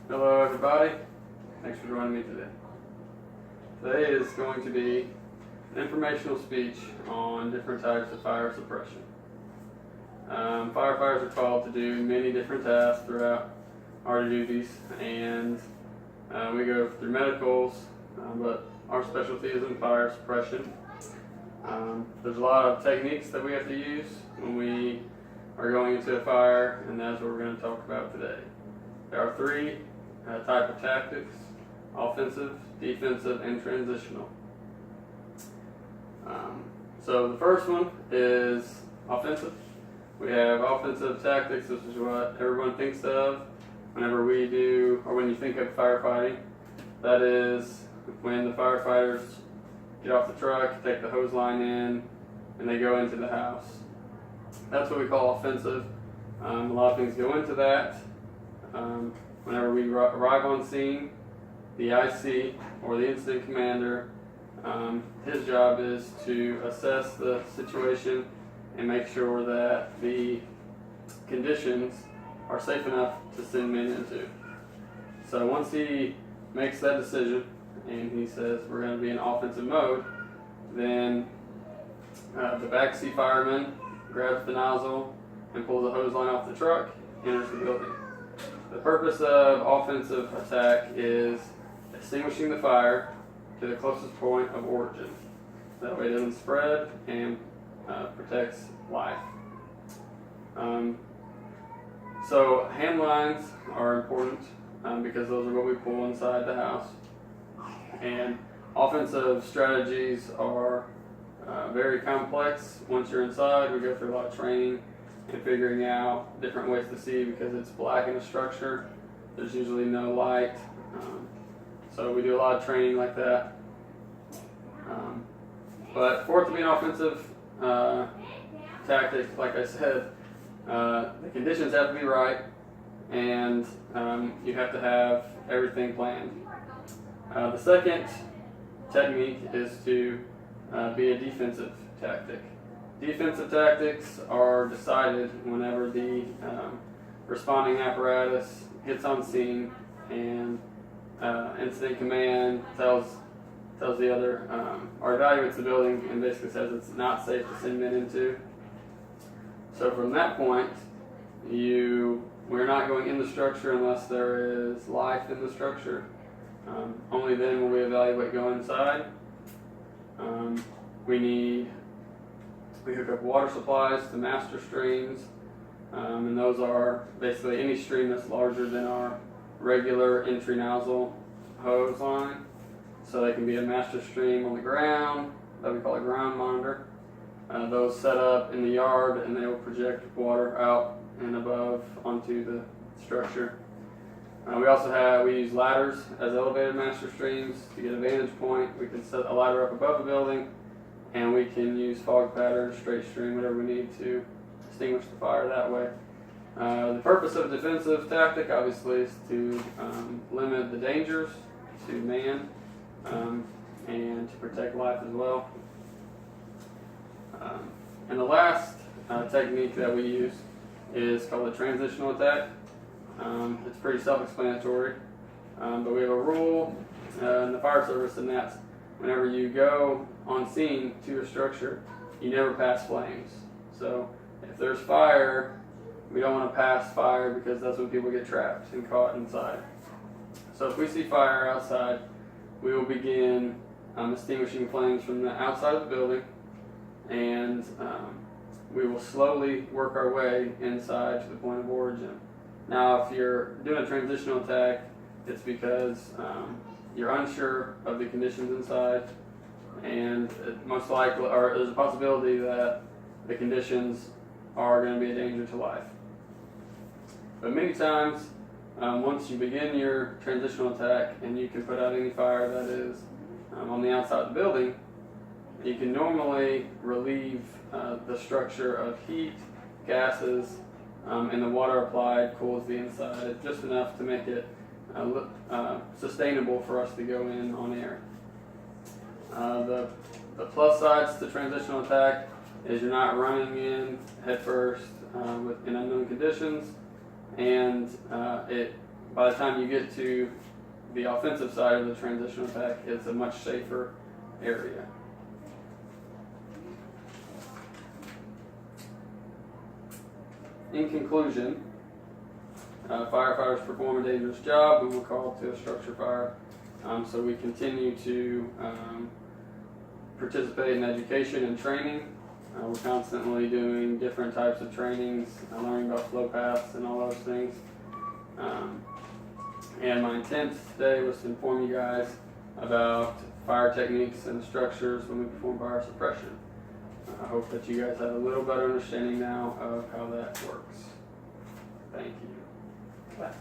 Hello everybody, thanks for joining me today. Today is going to be an informational speech on different types of fire suppression. Firefighters are called to do many different tasks throughout our duties, and we go through medicals, but our specialty is in fire suppression. There's a lot of techniques that we have to use when we are going into a fire, and that's what we're going to talk about today. There are three type of tactics: offensive, defensive, and transitional. So the first one is offensive. We have offensive tactics. This is what everyone thinks of whenever we do, or when you think of firefighting. That is when the firefighters get off the truck, take the hose line in, and they go into the house. That's what we call offensive. A lot of things go into that. Whenever we arrive on scene, the IC, or the incident commander, his job is to assess the situation and make sure that the conditions are safe enough to send men into. So once he makes that decision and he says we're going to be in offensive mode, then the backseat fireman grabs the nozzle and pulls the hose line off the truck, enters the building. The purpose of offensive attack is extinguishing the fire to the closest point of origin. That way it doesn't spread and protects life. So hand lines are important because those are what we pull inside the house. And offensive strategies are very complex. Once you're inside, we go through a lot of training and figuring out different ways to see, because it's black in a structure. There's usually no light. So we do a lot of training like that. But for it to be an offensive tactic, like I said, the conditions have to be right, and you have to have everything planned. The second technique is to be a defensive tactic. Defensive tactics are decided whenever the responding apparatus gets on scene and incident command tells the other, or evaluates the building and basically says it's not safe to send men into. So from that point, we're not going in the structure unless there is life in the structure. Only then will we evaluate going inside. We hook up water supplies to master streams, and those are basically any stream that's larger than our regular entry nozzle hose line. So they can be a master stream on the ground that we call a ground monitor. Those set up in the yard, and they will project water out and above onto the structure. We use ladders as elevated master streams to get a vantage point. We can set a ladder up above the building, and we can use fog pattern, straight stream, whatever we need to extinguish the fire that way. The purpose of a defensive tactic, obviously, is to limit the dangers to man and to protect life as well. And the last technique that we use is called a transitional attack. It's pretty self-explanatory, but we have a rule in the fire service, and that's whenever you go on scene to a structure, you never pass flames. So if there's fire, we don't want to pass fire, because that's when people get trapped and caught inside. So if we see fire outside, we will begin extinguishing flames from the outside of the building, and we will slowly work our way inside to the point of origin. Now, if you're doing a transitional attack, it's because you're unsure of the conditions inside, and most likely, or there's a possibility that the conditions are going to be a danger to life. But many times, once you begin your transitional attack and you can put out any fire that is on the outside of the building, you can normally relieve the structure of heat, gases, and the water applied cools the inside just enough to make it sustainable for us to go in on air. The plus sides to transitional attack is you're not running in head first in unknown conditions, and it by the time you get to the offensive side of the transitional attack, it's a much safer area. In conclusion, firefighters perform a dangerous job when we're called to a structure fire. So we continue to participate in education and training. We're constantly doing different types of trainings, learning about flow paths and all those things. And my intent today was to inform you guys about fire techniques and structures when we perform fire suppression. I hope that you guys have a little better understanding now of how that works. Thank you. Bye.